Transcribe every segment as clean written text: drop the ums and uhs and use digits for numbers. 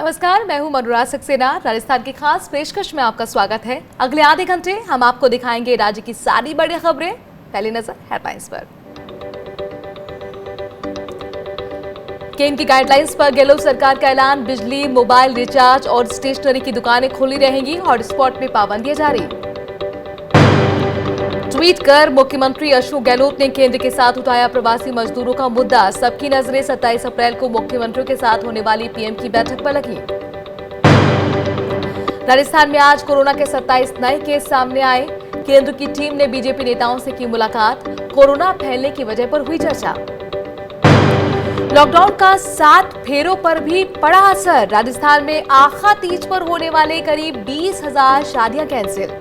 नमस्कार, मैं हूं अनुराग सक्सेना। राजस्थान की खास पेशकश में आपका स्वागत है। अगले आधे घंटे हम आपको दिखाएंगे राज्य की सारी बड़ी खबरें। पहली नजर हेडलाइंस पर। केंद्र की गाइडलाइंस पर गहलोत सरकार का ऐलान, बिजली, मोबाइल रिचार्ज और स्टेशनरी की दुकानें खुली रहेंगी। हॉटस्पॉट में पाबंदियां जारी। ट्वीट कर मुख्यमंत्री अशोक गहलोत ने केंद्र के साथ उठाया प्रवासी मजदूरों का मुद्दा। सबकी नजरें 27 अप्रैल को मुख्यमंत्रियों के साथ होने वाली पीएम की बैठक पर लगी। राजस्थान में आज कोरोना के 27 नए केस सामने आए। केंद्र की टीम ने बीजेपी नेताओं से की मुलाकात। कोरोना फैलने की वजह पर हुई चर्चा। लॉकडाउन का 7 फेरों पर भी पड़ा असर। राजस्थान में आखा तीज पर होने वाले करीब 20,000 शादियां कैंसिल।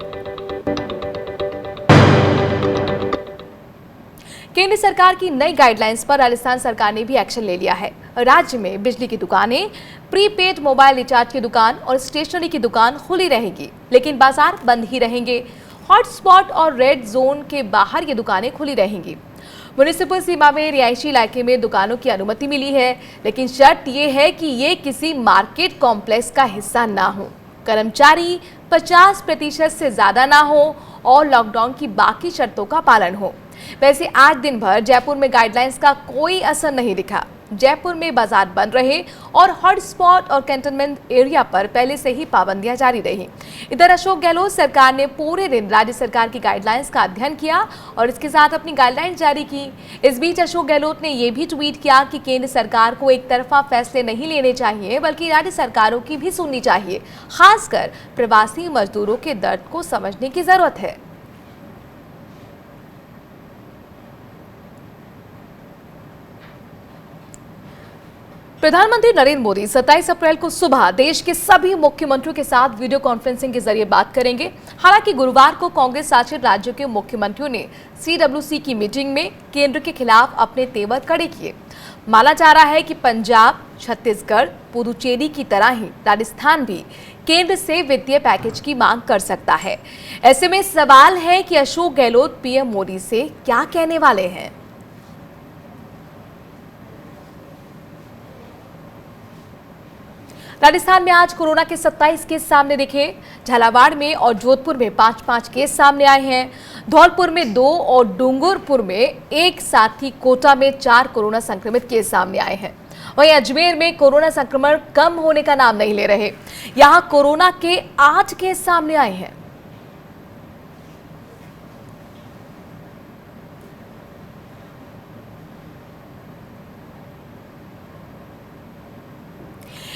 केंद्र सरकार की नई गाइडलाइंस पर राजस्थान सरकार ने भी एक्शन ले लिया है। राज्य में बिजली की दुकानें, प्रीपेड मोबाइल रिचार्ज की दुकान और स्टेशनरी की दुकान खुली रहेगी, लेकिन बाजार बंद ही रहेंगे। हॉटस्पॉट और रेड जोन के बाहर ये दुकानें खुली रहेंगी। म्युनिसिपल सीमा में रिहायशी इलाके में दुकानों की अनुमति मिली है, लेकिन शर्त यह है कि ये किसी मार्केट कॉम्प्लेक्स का हिस्सा ना हो, कर्मचारी 50% से ज्यादा ना हो और लॉकडाउन की बाकी शर्तों का पालन हो। वैसे आज दिन भर जयपुर में गाइडलाइंस का कोई असर नहीं दिखा। जयपुर में बाजार बंद रहे और हॉटस्पॉट और कैंटोनमेंट एरिया पर पहले से ही पाबंदियां जारी रही। इधर अशोक गहलोत सरकार ने पूरे दिन राज्य सरकार की गाइडलाइंस का अध्ययन किया और इसके साथ अपनी गाइडलाइंस जारी की। इस बीच अशोक गहलोत ने यह भी ट्वीट किया कि केंद्र सरकार को एक तरफा फैसले नहीं लेने चाहिए, बल्कि राज्य सरकारों की भी सुननी चाहिए। खासकर प्रवासी मजदूरों के दर्द को समझने की जरूरत है। प्रधानमंत्री नरेंद्र मोदी 27 अप्रैल को सुबह देश के सभी मुख्यमंत्रियों के साथ वीडियो कॉन्फ्रेंसिंग के जरिए बात करेंगे। हालांकि गुरुवार को कांग्रेस शासित राज्यों के मुख्यमंत्रियों ने CWC की मीटिंग में केंद्र के खिलाफ अपने तेवर कड़े किए। माना जा रहा है कि पंजाब, छत्तीसगढ़, पुदुचेरी की तरह ही राजस्थान भी केंद्र से वित्तीय पैकेज की मांग कर सकता है। ऐसे में सवाल है कि अशोक गहलोत पीएम मोदी से क्या कहने वाले हैं। राजस्थान में आज कोरोना के 27 केस सामने दिखे। झालावाड़ में और जोधपुर में 5-5 केस सामने आए हैं। धौलपुर में 2 और डूंगरपुर में एक, साथ ही कोटा में 4 कोरोना संक्रमित केस सामने आए हैं। वहीं अजमेर में कोरोना संक्रमण कम होने का नाम नहीं ले रहे। यहां कोरोना के 8 केस सामने आए हैं।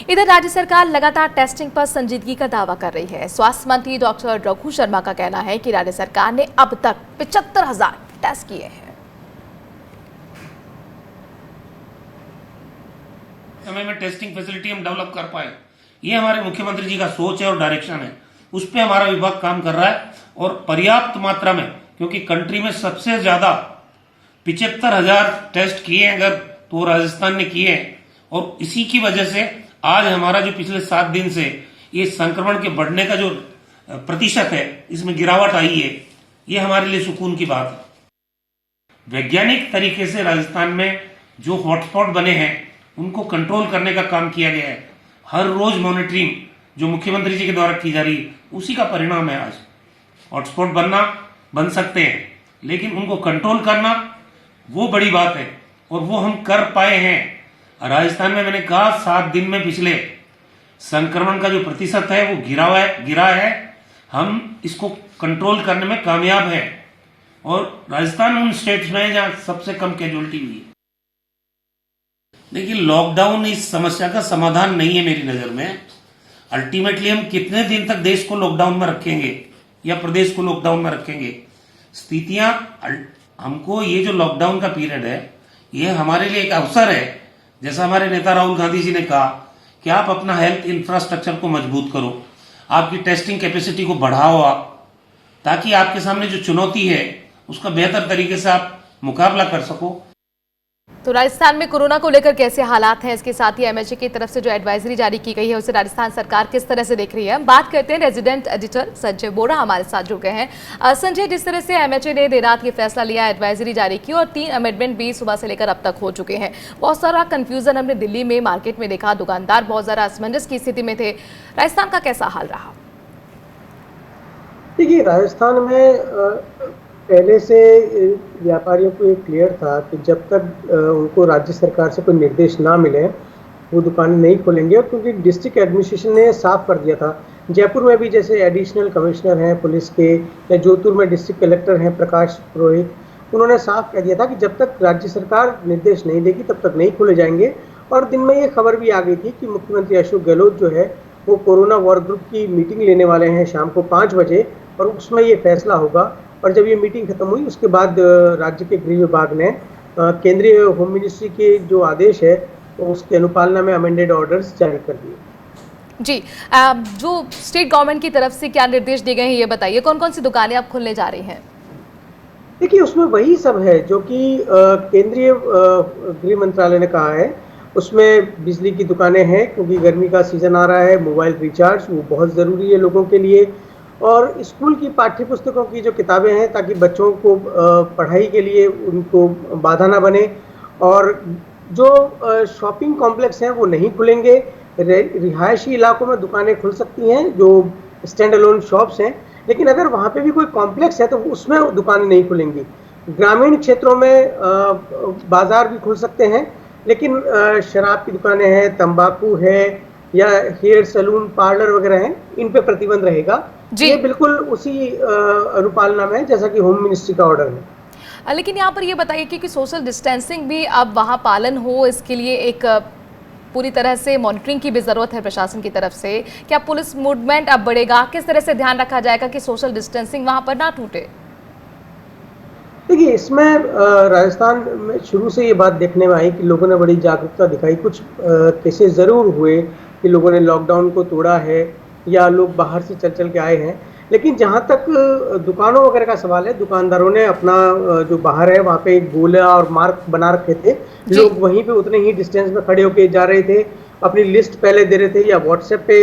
इधर राज्य सरकार लगातार टेस्टिंग पर संजीदगी का दावा कर रही है। स्वास्थ्य मंत्री डॉक्टर रघु शर्मा का कहना है कि राज्य सरकार ने अब तक 75,000 टेस्ट किए हैं। समय में टेस्टिंग फैसिलिटी हम डेवलप कर पाए, ये हमारे मुख्यमंत्री जी का सोच है और डायरेक्शन है। उस पर हमारा विभाग काम कर रहा है और पर्याप्त मात्रा में, क्योंकि कंट्री में सबसे ज्यादा 75,000 टेस्ट किए अगर तो राजस्थान ने किए हैं। और इसी की वजह से आज हमारा जो पिछले 7 दिन से ये संक्रमण के बढ़ने का जो प्रतिशत है, इसमें गिरावट आई है, ये हमारे लिए सुकून की बात है। वैज्ञानिक तरीके से राजस्थान में जो हॉटस्पॉट बने हैं उनको कंट्रोल करने का काम किया गया है। हर रोज मॉनिटरिंग जो मुख्यमंत्री जी के द्वारा की जा रही है, उसी का परिणाम है। आज हॉटस्पॉट बन सकते हैं, लेकिन उनको कंट्रोल करना वो बड़ी बात है और वो हम कर पाए हैं। राजस्थान में मैंने कहा 7 दिन में पिछले संक्रमण का जो प्रतिशत है वो गिरा है। हम इसको कंट्रोल करने में कामयाब हैं और राजस्थान उन स्टेट्स में जहां सबसे कम कैजुअलिटी हुई है। देखिए, लॉकडाउन इस समस्या का समाधान नहीं है मेरी नजर में। अल्टीमेटली हम कितने दिन तक देश को लॉकडाउन में रखेंगे या प्रदेश को लॉकडाउन में रखेंगे, स्थितियां हमको, ये जो लॉकडाउन का पीरियड है ये हमारे लिए एक अवसर है। जैसा हमारे नेता राहुल गांधी जी ने कहा कि आप अपना हेल्थ इंफ्रास्ट्रक्चर को मजबूत करो, आपकी टेस्टिंग कैपेसिटी को बढ़ाओ आप, ताकि आपके सामने जो चुनौती है उसका बेहतर तरीके से आप मुकाबला कर सको। तो राजस्थान में कोरोना को लेकर कैसे हालात हैं, इसके साथ ही एमएचए की तरफ से जो एडवाइजरी जारी की गई है उसे राजस्थान सरकार किस तरह से देख रही है, हम बात करते हैं। रेजिडेंट एडिटर संजय बोरा हमारे साथ जुड़ गए हैं। संजय, जिस तरह से एमएचए ने देर रात ये फैसला लिया, एडवाइजरी जारी की और 3 अमेंडमेंट भी सुबह से लेकर अब तक हो चुके हैं, बहुत सारा कंफ्यूजन हमने दिल्ली में मार्केट में देखा, दुकानदार बहुत ज़्यादा असमंजस की स्थिति में थे। राजस्थान का कैसा हाल रहा? देखिए, राजस्थान में पहले से व्यापारियों को ये क्लियर था कि जब तक उनको राज्य सरकार से कोई निर्देश ना मिले वो दुकानें नहीं खोलेंगे। और क्योंकि डिस्ट्रिक्ट एडमिनिस्ट्रेशन ने साफ कर दिया था, जयपुर में भी जैसे एडिशनल कमिश्नर हैं पुलिस के, या जोधपुर में डिस्ट्रिक्ट कलेक्टर हैं प्रकाश पुरोहित, उन्होंने साफ कह दिया था कि जब तक राज्य सरकार निर्देश नहीं देगी तब तक नहीं खोले जाएंगे। और दिन में ये खबर भी आ गई थी कि मुख्यमंत्री अशोक गहलोत जो है वो कोरोना वॉर ग्रुप की मीटिंग लेने वाले हैं शाम को 5 बजे, और उसमें ये फैसला होगा। और जब ये मीटिंग खत्म हुई उसके बाद राज्य के गृह विभाग ने केंद्रीय होम मिनिस्ट्री के जो आदेश है उसके अनुपालना में अमेंडेड ऑर्डर्स जारी कर दिए। जी, जो स्टेट गवर्नमेंट की तरफ से क्या निर्देश दिए गए हैं ये बताइए, कौन कौन सी दुकानें अब खुलने जा रही हैं? देखिए, उसमें वही सब है जो कि केंद्रीय गृह मंत्रालय ने कहा है। उसमें बिजली की दुकानें हैं क्योंकि गर्मी का सीजन आ रहा है, मोबाइल रिचार्ज वो बहुत ज़रूरी है लोगों के लिए, और स्कूल की पाठ्य पुस्तकों की जो किताबें हैं ताकि बच्चों को पढ़ाई के लिए उनको बाधा ना बने। और जो शॉपिंग कॉम्प्लेक्स हैं वो नहीं खुलेंगे। रिहायशी इलाकों में दुकानें खुल सकती हैं जो स्टैंड अलोन शॉप्स हैं, लेकिन अगर वहाँ पे भी कोई कॉम्प्लेक्स है तो उसमें दुकानें नहीं खुलेंगी। ग्रामीण क्षेत्रों में बाज़ार भी खुल सकते हैं, लेकिन शराब की दुकानें हैं, तंबाकू है या हेयर सैलून पार्लर वगैरह हैं, इन पे प्रतिबंध रहेगा। ये बिल्कुल उसी अनुपालना में है जैसा कि होम मिनिस्ट्री का ऑर्डर है। लेकिन यहाँ पर ये बताइए कि सोशल डिस्टेंसिंग भी अब वहाँ पालन हो, इसके लिए एक पूरी तरह से मॉनिटरिंग की भी ज़रूरत है प्रशासन की तरफ से। क्या पुलिस मूवमेंट अब बढ़ेगा, किस तरह से ध्यान रखा जाएगा कि सोशल डिस्टेंसिंग वहाँ पर ना टूटे? देखिए, इसमें राजस्थान में शुरू से ये बात देखने में आई कि लोगों ने बड़ी जागरूकता दिखाई। कुछ केसेस ज़रूर हुए कि लोगों ने लॉकडाउन को तोड़ा है या लोग बाहर से चल के आए हैं, लेकिन जहाँ तक दुकानों वगैरह का सवाल है, दुकानदारों ने अपना जो बाहर है वहाँ पे एक गोला और मार्क बना रखे थे। लोग वहीं पे उतने ही डिस्टेंस में खड़े होके जा रहे थे, अपनी लिस्ट पहले दे रहे थे या व्हाट्सएप पे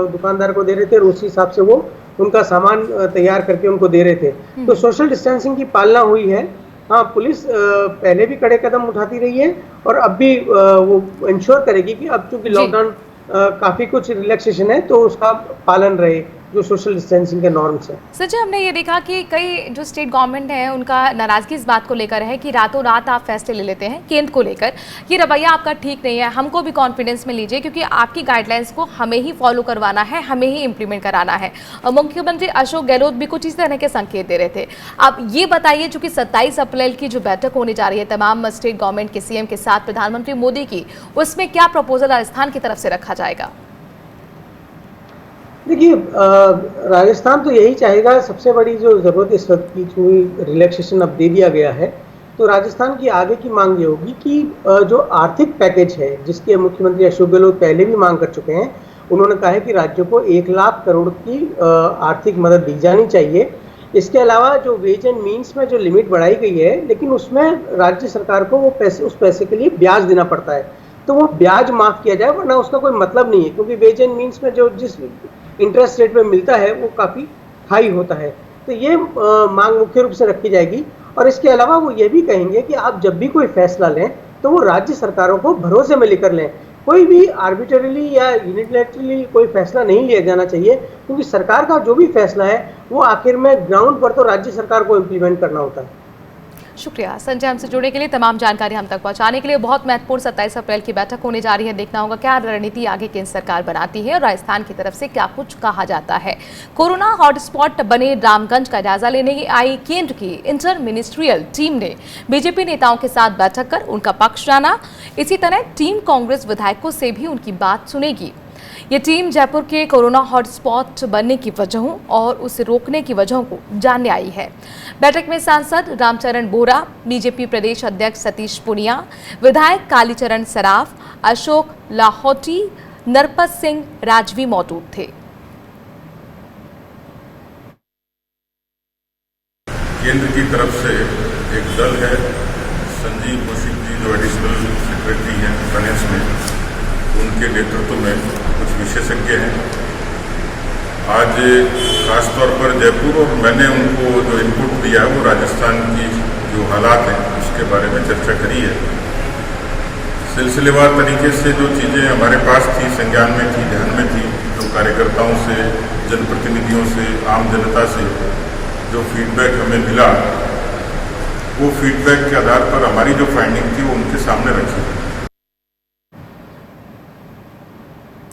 दुकानदार को दे रहे थे, और उसी हिसाब से वो उनका सामान तैयार करके उनको दे रहे थे। तो सोशल डिस्टेंसिंग की पालना हुई है। हाँ, पुलिस पहले भी कड़े कदम उठाती रही है और अब भी वो इंश्योर करेगी कि अब चूंकि लॉकडाउन काफ़ी कुछ रिलैक्सेशन है तो उसका पालन रहे, जो सोशल डिस्टेंसिंग के नॉर्म्स हैं। सच, हमने ये देखा कि कई जो स्टेट गवर्नमेंट है उनका नाराजगी इस बात को लेकर है कि रातों रात आप फैसले ले लेते हैं केंद्र को लेकर। ये रवैया आपका ठीक नहीं है, हमको भी कॉन्फिडेंस में लीजिए क्योंकि आपकी गाइडलाइंस को हमें ही फॉलो करवाना है, हमें ही इम्प्लीमेंट कराना है। और मुख्यमंत्री अशोक गहलोत भी कुछ इस तरह के संकेत दे रहे थे। आप ये बताइए, चूंकि 27 अप्रैल की जो बैठक होने जा रही है तमाम स्टेट गवर्नमेंट के सीएम के साथ प्रधानमंत्री मोदी की, उसमें क्या प्रपोजल राजस्थान की तरफ से रखा जाएगा? देखिए, राजस्थान तो यही चाहेगा। सबसे बड़ी जो ज़रूरत इस वक्त की, चूँकि रिलैक्सेशन अब दे दिया गया है, तो राजस्थान की आगे की मांग ये होगी कि जो आर्थिक पैकेज है जिसके मुख्यमंत्री अशोक गहलोत पहले भी मांग कर चुके हैं, उन्होंने कहा है कि राज्यों को 1 लाख करोड़ की आर्थिक मदद दी जानी चाहिए। इसके अलावा जो वेज एंड मीन्स में जो लिमिट बढ़ाई गई है, लेकिन उसमें राज्य सरकार को वो उस पैसे के लिए ब्याज देना पड़ता है, तो वो ब्याज माफ़ किया जाए, वरना उसका कोई मतलब नहीं है। क्योंकि वेज एंड मीन्स में जो जिस इंटरेस्ट रेट में मिलता है वो काफ़ी हाई होता है। तो ये मांग मुख्य रूप से रखी जाएगी। और इसके अलावा वो ये भी कहेंगे कि आप जब भी कोई फैसला लें तो वो राज्य सरकारों को भरोसे में लेकर लें। कोई भी आर्बिट्ररीली या यूनिलैटरली कोई फैसला नहीं लिया जाना चाहिए, क्योंकि सरकार का जो भी फैसला है वो आखिर में ग्राउंड पर तो राज्य सरकार को इम्प्लीमेंट करना होता है। शुक्रिया संजय, हमसे जुड़ने के लिए, तमाम जानकारी हम तक पहुंचाने के लिए। बहुत महत्वपूर्ण 27 अप्रैल की बैठक होने जा रही है, देखना होगा क्या रणनीति आगे केंद्र सरकार बनाती है और राजस्थान की तरफ से क्या कुछ कहा जाता है। कोरोना हॉटस्पॉट बने रामगंज का जायजा लेने आई केंद्र की इंटर मिनिस्ट्रियल टीम ने बीजेपी नेताओं के साथ बैठक कर उनका पक्ष जाना। इसी तरह टीम कांग्रेस विधायकों से भी उनकी बात सुनेगी। ये टीम जयपुर के कोरोना हॉटस्पॉट बनने की वजहों और उसे रोकने की वजहों को जानने आई है। बैठक में सांसद रामचरण बोरा, बीजेपी प्रदेश अध्यक्ष सतीश पुनिया, विधायक कालीचरण सराफ, अशोक लाहौटी, नरपत सिंह राजवी मौजूद थे। केंद्र की तरफ से एक दल है संजीव कौशिक जी जो एडिशनल सेक्रेटरी हैं फाइनेंस में, उनके नेतृत्व में कुछ विशेषज्ञ हैं। आज खासतौर पर जयपुर और मैंने उनको जो इनपुट दिया है वो राजस्थान की जो हालात हैं उसके बारे में चर्चा करी है। सिलसिलेवार तरीके से जो चीज़ें हमारे पास थी, संज्ञान में थी, ध्यान में थी, जो कार्यकर्ताओं से, जनप्रतिनिधियों से, आम जनता से जो फीडबैक हमें मिला, वो फीडबैक के आधार पर हमारी जो फाइंडिंग थी वो उनके सामने रखी।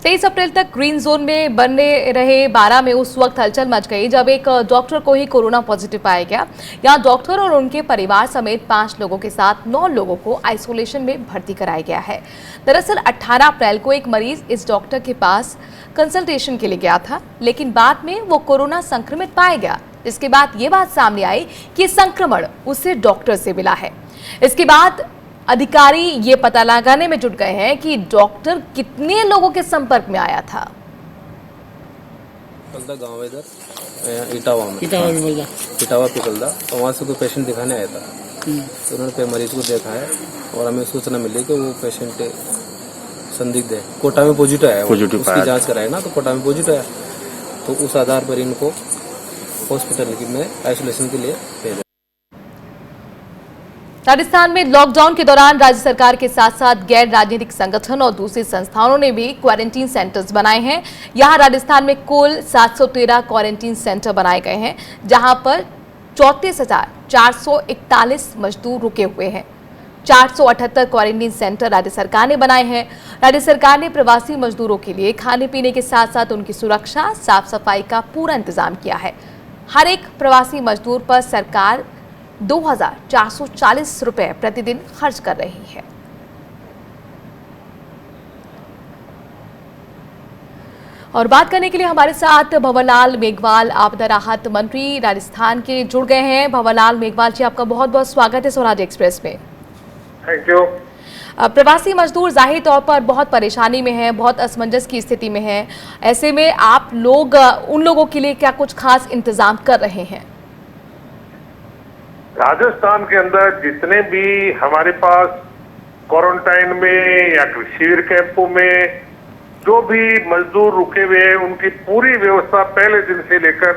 23 अप्रैल तक ग्रीन जोन में बने रहे बारां में उस वक्त हलचल मच गई जब एक डॉक्टर को ही कोरोना पॉजिटिव पाया गया। यहां डॉक्टर और उनके परिवार समेत 5 लोगों के साथ 9 लोगों को आइसोलेशन में भर्ती कराया गया है। दरअसल 18 अप्रैल को एक मरीज इस डॉक्टर के पास कंसल्टेशन के लिए गया था, लेकिन बाद में वो कोरोना संक्रमित पाया गया, जिसके बाद ये बात सामने आई कि संक्रमण उसे डॉक्टर से मिला है। इसके बाद अधिकारी ये पता लगाने में जुट गए हैं कि डॉक्टर कितने लोगों के संपर्क में आया था। गाँव इधर इटावा पिकलदा, तो वहाँ से कोई पेशेंट दिखाने आया था। तो उन्होंने मरीज को देखा है और हमें सूचना मिली कि वो पेशेंट संदिग्ध है, कोटा में पॉजिटिव आया, उसकी जांच कराए ना, तो कोटा में पॉजिटिव आया। तो उस आधार पर इनको हॉस्पिटल में आइसोलेशन के लिए भेजा। राजस्थान में लॉकडाउन के दौरान राज्य सरकार के साथ साथ गैर राजनीतिक संगठन और दूसरी संस्थानों ने भी क्वारंटीन सेंटर्स बनाए हैं। यहां राजस्थान में कुल 713 क्वारंटीन सेंटर बनाए गए हैं, जहां पर 34,441 मजदूर रुके हुए हैं। 478 क्वारंटीन सेंटर राज्य सरकार ने बनाए हैं। राज्य सरकार ने प्रवासी मजदूरों के लिए खाने पीने के साथ साथ उनकी सुरक्षा, साफ सफाई का पूरा इंतजाम किया है। हर एक प्रवासी मजदूर पर सरकार 2,440 रुपए प्रतिदिन खर्च कर रही है। और बात करने के लिए हमारे साथ भंवरलाल मेघवाल, आपदा राहत मंत्री राजस्थान के जुड़ गए हैं। भंवरलाल मेघवाल जी, आपका बहुत बहुत स्वागत है स्वराज एक्सप्रेस में। Thank you. प्रवासी मजदूर जाहिर तौर पर बहुत परेशानी में हैं, बहुत असमंजस की स्थिति में हैं। ऐसे में आप लोग उन लोगों के लिए क्या कुछ खास इंतजाम कर रहे हैं? राजस्थान के अंदर जितने भी हमारे पास क्वारंटाइन में या शिविर कैंपों में जो भी मजदूर रुके हुए हैं, उनकी पूरी व्यवस्था पहले दिन से लेकर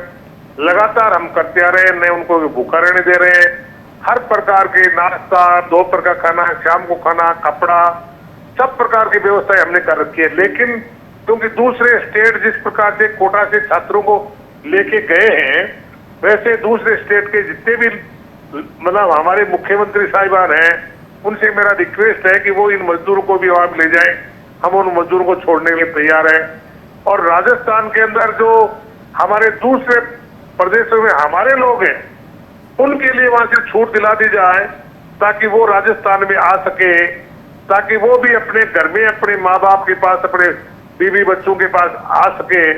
लगातार हम करते आ रहे हैं। न उनको भूखा रहने दे रहे हैं। हर प्रकार के नाश्ता, दोपहर का खाना, शाम को खाना, कपड़ा, सब प्रकार की व्यवस्था हमने कर रखी है। लेकिन क्योंकि दूसरे स्टेट जिस प्रकार से कोटा से छात्रों को लेके गए हैं, वैसे दूसरे स्टेट के जितने भी मतलब हमारे मुख्यमंत्री साहिबान हैं, उनसे मेरा रिक्वेस्ट है कि वो इन मजदूरों को भी वहां ले जाएं। हम उन मजदूरों को छोड़ने के लिए तैयार हैं। और राजस्थान के अंदर जो हमारे दूसरे प्रदेशों में हमारे लोग हैं, उनके लिए वहां से छूट दिला दी जाए ताकि वो राजस्थान में आ सके, ताकि वो भी अपने घर में अपने माँ बाप के पास, अपने बीवी बच्चों के पास आ सके।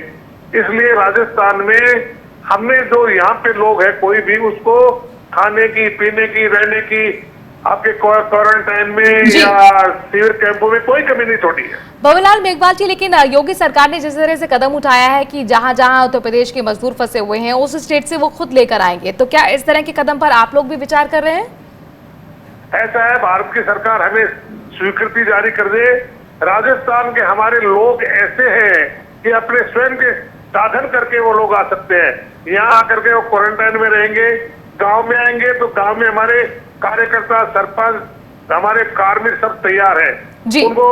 इसलिए राजस्थान में हमने जो यहाँ पे लोग हैं, कोई भी उसको खाने की, पीने की, रहने की, आपके क्वारंटाइन में या शिविर कैंपों में कोई कमी नहीं छोड़ी है। भंवरलाल मेघवाल जी, लेकिन योगी सरकार ने जिस तरह से कदम उठाया है कि जहां जहां उत्तर प्रदेश के मजदूर फंसे हुए हैं उस स्टेट से वो खुद लेकर आएंगे, तो क्या इस तरह के कदम पर आप लोग भी विचार कर रहे हैं? ऐसा है, भारत की सरकार हमें स्वीकृति जारी कर दे। राजस्थान के हमारे लोग ऐसे हैं कि अपने स्वयं के साधन करके वो लोग आ सकते हैं। यहाँ आकर के वो क्वारंटाइन में रहेंगे। गांव में आएंगे तो गांव में हमारे कार्यकर्ता, सरपंच, हमारे कार्मिक सब तैयार है। उनको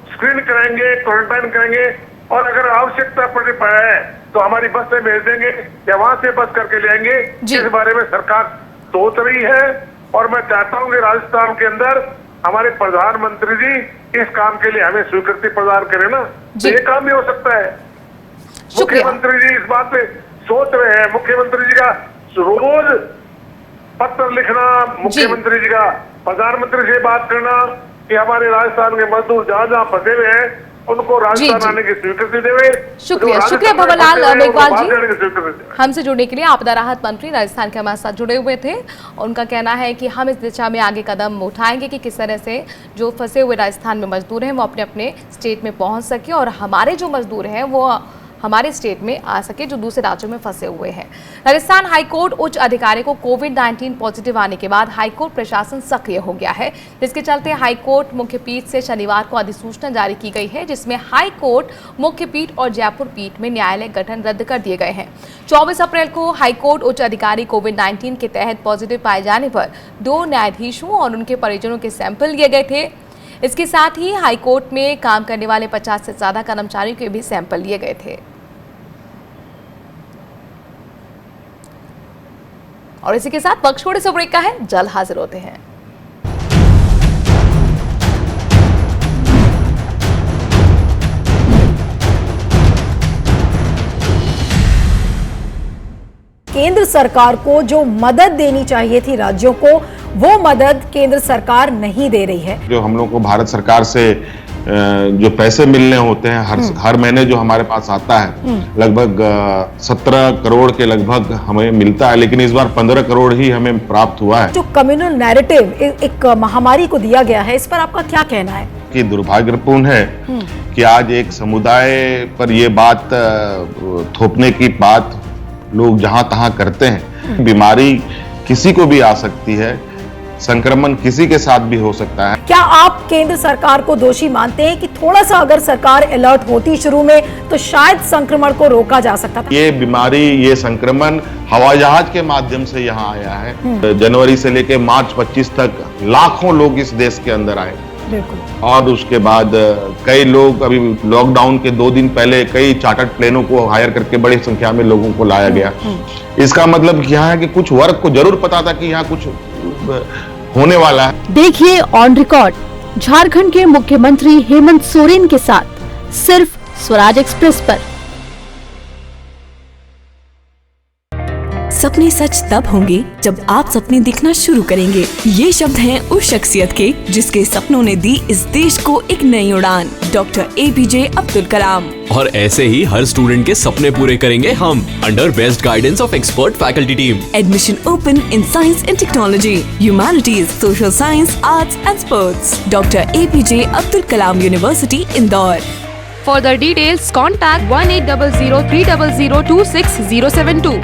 स्क्रीन कराएंगे, क्वारंटाइन करेंगे, और अगर आवश्यकता पड़ पाए तो हमारी बस में भेज देंगे या वहां से बस करके ले आएंगे। इस बारे में सरकार सोच रही है और मैं चाहता हूं कि राजस्थान के अंदर हमारे प्रधानमंत्री जी इस काम के लिए हमें स्वीकृति प्रदान करें ना, तो ये काम भी हो सकता है। मुख्यमंत्री जी इस बात पे सोच रहे हैं। मुख्यमंत्री जी का रोज पत्र लिखना, मुख्यमंत्री जी का प्रधानमंत्री से बात करना कि हमारे राजस्थान के मजदूर जहाँ जहाँ फंसे हुए हैं उनको राजस्थान आने की स्वीकृति देवे। शुक्रिया भंवरलाल मेघवाल जी, हमसे जुड़ने के लिए। आपदा राहत मंत्री राजस्थान के हमारे साथ जुड़े हुए थे। उनका कहना है कि हम इस दिशा में आगे कदम उठाएंगे कि किस तरह से जो फंसे हुए राजस्थान में मजदूर हैं वो अपने अपने स्टेट में पहुंच सके और हमारे जो मजदूर हैं वो हमारे स्टेट में आ सके जो दूसरे राज्यों में फंसे हुए हैं। राजस्थान हाईकोर्ट उच्च अधिकारी को कोविड-19 पॉजिटिव आने के बाद हाईकोर्ट प्रशासन सक्रिय हो गया है, जिसके चलते हाईकोर्ट मुख्य पीठ से शनिवार को अधिसूचना जारी की गई है, जिसमें हाईकोर्ट मुख्य पीठ और जयपुर पीठ में न्यायालय गठन रद्द कर दिए गए हैं। 24 अप्रैल को हाईकोर्ट उच्च अधिकारी कोविड-19 के तहत पॉजिटिव पाए जाने पर 2 न्यायाधीशों और उनके परिजनों के सैंपल लिए गए थे। इसके साथ ही हाईकोर्ट में काम करने वाले 50 से ज्यादा कर्मचारियों के भी सैंपल लिए गए थे। और इसी के साथ वक्त छोड़े से ब्रेक का है, जल्द हाजिर होते हैं। केंद्र सरकार को जो मदद देनी चाहिए थी राज्यों को, वो मदद केंद्र सरकार नहीं दे रही है। जो हम लोग को भारत सरकार से जो पैसे मिलने होते हैं हर महीने जो हमारे पास आता है, लगभग 17 करोड़ के लगभग हमें मिलता है, लेकिन इस बार 15 करोड़ ही हमें प्राप्त हुआ है। जो कम्युनल नैरेटिव एक महामारी को दिया गया है, इस पर आपका क्या कहना है? कि दुर्भाग्यपूर्ण है कि आज एक समुदाय पर ये बात थोपने की बात लोग जहां तहां करते हैं। बीमारी किसी को भी आ सकती है, संक्रमण किसी के साथ भी हो सकता है। क्या आप केंद्र सरकार को दोषी मानते हैं कि थोड़ा सा अगर सरकार अलर्ट होती शुरू में तो शायद संक्रमण को रोका जा सकता था? ये बीमारी, ये संक्रमण हवाई जहाज के माध्यम से यहाँ आया है। जनवरी से लेकर मार्च 25 तक लाखों लोग इस देश के अंदर आए, और उसके बाद कई लोग, अभी लॉकडाउन के 2 दिन पहले कई चार्टर्ड प्लेनों को हायर करके बड़ी संख्या में लोगों को लाया गया। इसका मतलब यहाँ है कि कुछ वर्ग को जरूर पता था कि यहाँ कुछ होने वाला है। देखिए ऑन रिकॉर्ड झारखंड के मुख्यमंत्री हेमंत सोरेन के साथ सिर्फ स्वराज एक्सप्रेस पर। सपने सच तब होंगे जब आप सपने दिखना शुरू करेंगे। ये शब्द हैं उस शख्सियत के जिसके सपनों ने दी इस देश को एक नई उड़ान, डॉक्टर APJ अब्दुल कलाम। और ऐसे ही हर स्टूडेंट के सपने पूरे करेंगे हम, under best guidance of expert faculty team. Admission open in science and technology, humanities, social science, arts and sports. Doctor APJ Abdul Kalam university, Indore. Further details contact 180030026072।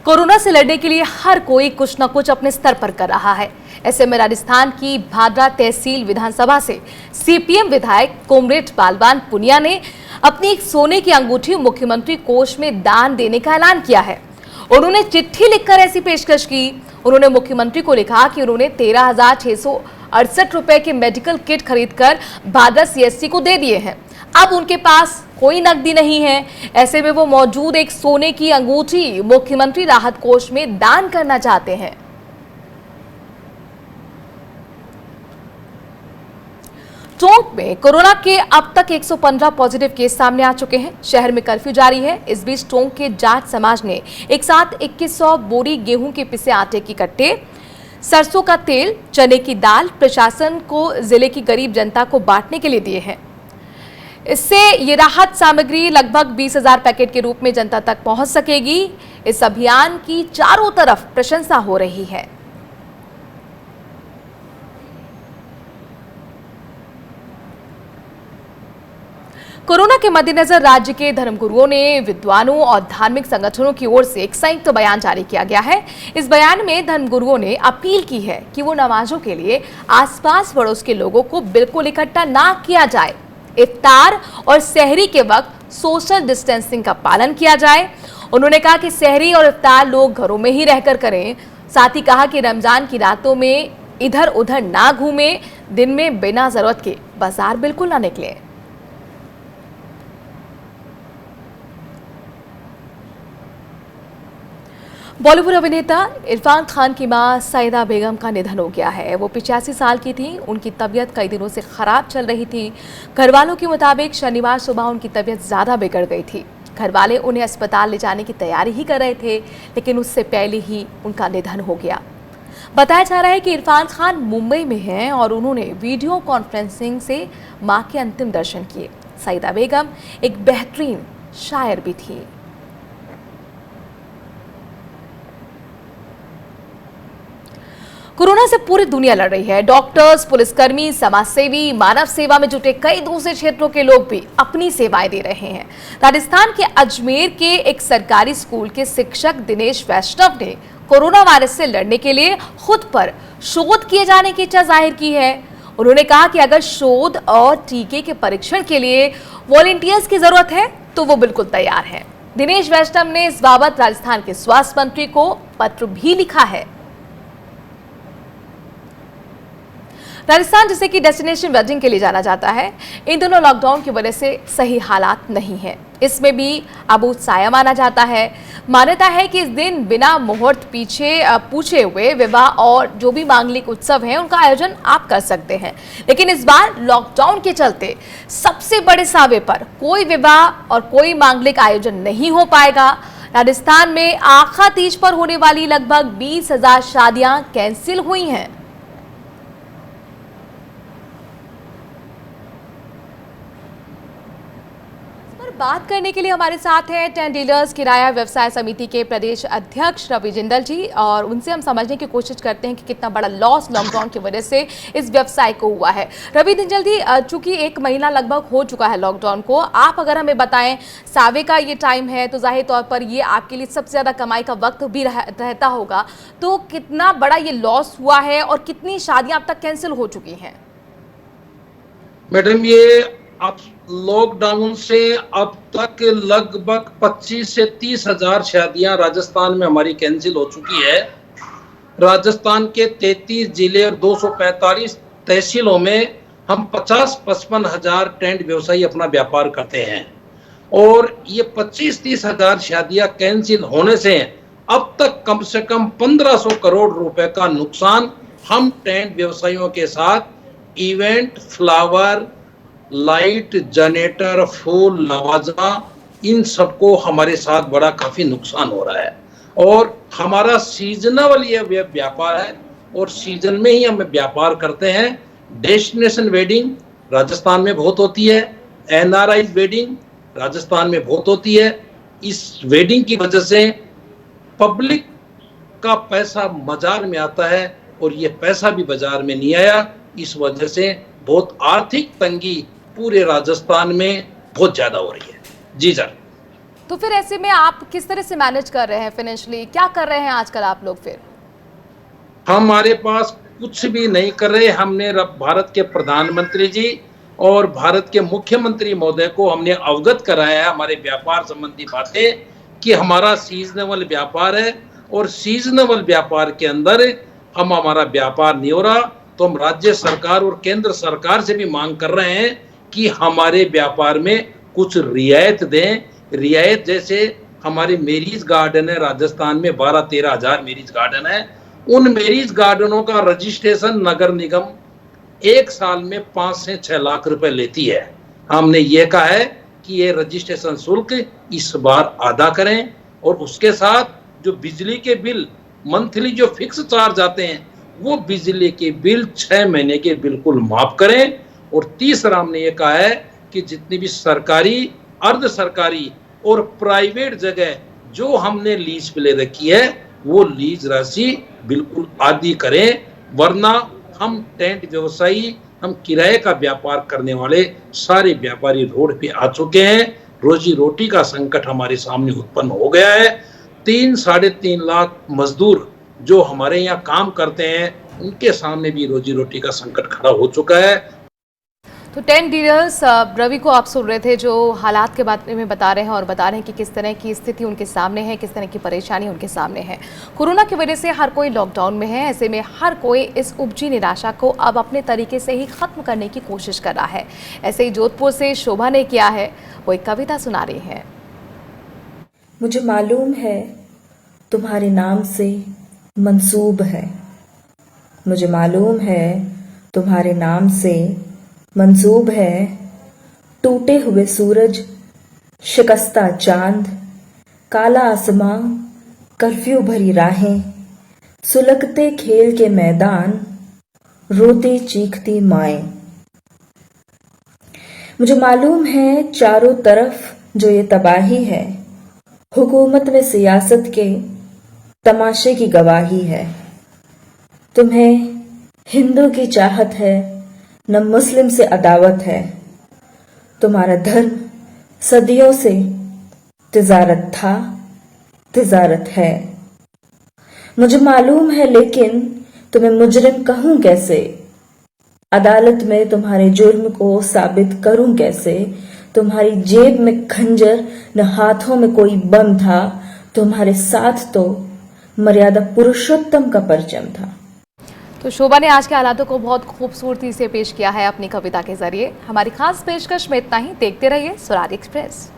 Corona से लड़ने के लिए हर कोई कुछ न कुछ अपने स्तर पर कर रहा है। ऐसे में राजस्थान की भादरा तहसील विधानसभा से CPM विधायक कॉमरेड बालवान पुनिया ने अपनी एक सोने की अंगूठी मुख्यमंत्री कोष में दान देने का ऐलान किया है। उन्होंने चिट्ठी लिखकर ऐसी पेशकश की। उन्होंने मुख्यमंत्री को लिखा कि उन्होंने 13,668 रुपए के मेडिकल किट खरीदकर भादरा CSC को दे दिए हैं। अब उनके पास कोई नकदी नहीं है। ऐसे में वो मौजूद एक सोने की अंगूठी मुख्यमंत्री राहत कोष में दान करना चाहते हैं। टोंक में कोरोना के अब तक 115 पॉजिटिव केस सामने आ चुके हैं। शहर में कर्फ्यू जारी है। इस बीच टोंक के जाट समाज ने एक साथ 2100 बोरी गेहूं के पिसे आटे की कट्टे, सरसों का तेल, चने की दाल प्रशासन को जिले की गरीब जनता को बांटने के लिए दिए हैं। इससे ये राहत सामग्री लगभग 20,000 पैकेट के रूप में जनता तक पहुंच सकेगी। इस अभियान की चारों तरफ प्रशंसा हो रही है। कोरोना के मद्देनजर राज्य के धर्मगुरुओं ने विद्वानों और धार्मिक संगठनों की ओर से एक संयुक्त बयान जारी किया गया है। इस बयान में धर्मगुरुओं ने अपील की है कि वो नमाजों के लिए आसपास पड़ोस के लोगों को बिल्कुल इकट्ठा ना किया जाए। इफ्तार और सहरी के वक्त सोशल डिस्टेंसिंग का पालन किया जाए। उन्होंने कहा कि सहरी और इफ्तार लोग घरों में ही रहकर करें। साथ ही कहा कि रमजान की रातों में इधर उधर ना घूमें, दिन में बिना जरूरत के बाजार बिल्कुल ना निकलें। बॉलीवुड अभिनेता इरफान खान की मां सईदा बेगम का निधन हो गया है। वो 85 साल की थी। उनकी तबीयत कई दिनों से खराब चल रही थी। घर वालों के मुताबिक शनिवार सुबह उनकी तबीयत ज़्यादा बिगड़ गई थी। घर वाले उन्हें अस्पताल ले जाने की तैयारी ही कर रहे थे, लेकिन उससे पहले ही उनका निधन हो गया। बताया जा रहा है कि इरफान खान मुंबई में हैं और उन्होंने वीडियो कॉन्फ्रेंसिंग से मां के अंतिम दर्शन किए। सईदा बेगम एक बेहतरीन शायर भी थी। कोरोना से पूरी दुनिया लड़ रही है। डॉक्टर्स, पुलिसकर्मी, समाजसेवी, मानव सेवा में जुटे कई दूसरे क्षेत्रों के लोग भी अपनी सेवाएं दे रहे हैं। राजस्थान के अजमेर के एक सरकारी स्कूल के शिक्षक दिनेश वैष्णव ने कोरोना वायरस से लड़ने के लिए खुद पर शोध किए जाने की इच्छा जाहिर की है। उन्होंने कहा कि अगर शोध और टीके के परीक्षण के लिए वॉलंटियर्स की जरूरत है तो वो बिल्कुल तैयार है। दिनेश वैष्णव ने इस बाबत राजस्थान के स्वास्थ्य मंत्री को पत्र भी लिखा है। राजस्थान जिसे कि डेस्टिनेशन वेडिंग के लिए जाना जाता है, इन दोनों लॉकडाउन की वजह से सही हालात नहीं है। इसमें भी अब उत्साह माना जाता है। मान्यता है कि इस दिन बिना मुहूर्त पूछे हुए विवाह और जो भी मांगलिक उत्सव हैं उनका आयोजन आप कर सकते हैं। लेकिन इस बार लॉकडाउन के चलते सबसे बड़े सावे पर कोई विवाह और कोई मांगलिक आयोजन नहीं हो पाएगा। राजस्थान में आखा तीज पर होने वाली लगभग 20,000 शादियां कैंसिल हुई हैं। बात करने के लिए हमारे साथ हैं 10 डीलर्स किराया व्यवसाय समिति के प्रदेश अध्यक्ष रवि जिंदल जी, और उनसे हम समझने की कोशिश करते हैं कि कितना बड़ा लॉस लॉकडाउन की वजह से इस व्यवसाय को हुआ है। रवि जिंदल जी, चूंकि 1 महीना लगभग हो चुका है लॉकडाउन को, आप अगर हमें बताएं, सावे का ये टाइम है तो जाहिर तौर पर ये आपके लिए सबसे ज्यादा कमाई का वक्त भी रहता होगा, तो कितना बड़ा ये लॉस हुआ है और कितनी शादियां अब तक कैंसिल हो चुकी हैं? मैडम, ये अब लॉकडाउन से अब तक लगभग 25 से 30,000 शादियां राजस्थान में हमारी कैंसिल हो चुकी है। राजस्थान के 33 जिले और 245 तहसीलों में हम 50-55 हजार टेंट व्यवसायी अपना व्यापार करते हैं, और ये 25-30 हजार शादियां कैंसिल होने से अब तक कम से कम 1500 करोड़ रुपए का नुकसान हम टेंट व्यवसायियों के साथ इवेंट, फ्लावर, लाइट, जनरेटर, फूल, नवाजा, इन सबको हमारे साथ बड़ा काफी नुकसान हो रहा है। और हमारा सीजनल ये व्यापार है और सीजन में ही हम व्यापार करते हैं। डेस्टिनेशन वेडिंग राजस्थान में बहुत होती है, एनआरआई वेडिंग राजस्थान में बहुत होती है। इस वेडिंग की वजह से पब्लिक का पैसा बाजार में आता है और ये पैसा भी बाजार में नहीं आया। इस वजह से बहुत आर्थिक तंगी पूरे राजस्थान में बहुत ज्यादा हो रही है। जी सर। तो फिर ऐसे में आप किस तरह से मैनेज कर रहे हैं फाइनेंशियली? क्या कर रहे हैं आजकल आप लोग? फिर हमारे पास कुछ भी नहीं कर रहे। हमने भारत के प्रधानमंत्री जी और भारत के मुख्यमंत्री महोदय को हमने अवगत कराया है हमारे व्यापार संबंधी बातें, कि हमारा सीजनेबल व्यापार है और सीजनेबल व्यापार के अंदर हमारा व्यापार नहीं हो रहा। तो हम राज्य सरकार और केंद्र सरकार से भी मांग कर रहे हैं कि हमारे व्यापार में कुछ रियायत दें। रियायत जैसे हमारे मैरिज गार्डन है राजस्थान में, 12-13 हजार मैरिज गार्डन है। उन मैरिज गार्डनों का रजिस्ट्रेशन नगर निगम 1 साल में 5 से 6 लाख रुपए लेती है। हमने ये कहा है कि ये रजिस्ट्रेशन शुल्क इस बार अदा करें, और उसके साथ जो बिजली के बिल मंथली जो फिक्स चार्ज आते हैं वो बिजली के बिल 6 महीने के बिल्कुल माफ करें। और तीसरा हमने ये कहा है कि जितनी भी सरकारी, अर्ध सरकारी और प्राइवेट जगह जो हमने लीज पे ले रखी है वो लीज राशि बिल्कुल आदि करें, वरना हम टेंट व्यवसायी, हम किराए का व्यापार करने वाले सारे व्यापारी रोड पे आ चुके हैं। रोजी रोटी का संकट हमारे सामने उत्पन्न हो गया है। 3-3.5 लाख मजदूर जो हमारे यहाँ काम करते हैं उनके सामने भी रोजी रोटी का संकट खड़ा हो चुका है। तो 10 डीलर्स रवि को आप सुन रहे थे, जो हालात के बारे में बता रहे हैं और बता रहे हैं कि किस तरह की स्थिति उनके सामने है, किस तरह की परेशानी उनके सामने है। कोरोना की वजह से हर कोई लॉकडाउन में है। ऐसे में हर कोई इस उपजी निराशा को अब अपने तरीके से ही खत्म करने की कोशिश कर रहा है। ऐसे ही जोधपुर से शोभा ने किया है, वो एक कविता सुना रही है। मुझे मालूम है तुम्हारे नाम से मंसूब है, मुझे मालूम है तुम्हारे नाम से मंसूब है। टूटे हुए सूरज, शिकस्ता चांद, काला आसमां, कर्फ्यू भरी राहें, सुलगते खेल के मैदान, रोती चीखती माएं। मुझे मालूम है चारों तरफ जो ये तबाही है, हुकूमत में सियासत के तमाशे की गवाही है। तुम्हें हिंदू की चाहत है, न मुस्लिम से अदावत है। तुम्हारा धर्म सदियों से तिजारत था, तिजारत है। मुझे मालूम है, लेकिन तुम्हें मुजरिम कहूं कैसे? अदालत में तुम्हारे जुर्म को साबित करूं कैसे? तुम्हारी जेब में खंजर न हाथों में कोई बम था, तुम्हारे साथ तो मर्यादा पुरुषोत्तम का परचम था। तो शोभा ने आज के हालातों को बहुत खूबसूरती से पेश किया है अपनी कविता के जरिए। हमारी खास पेशकश में इतना ही। देखते रहिए स्वराज एक्सप्रेस।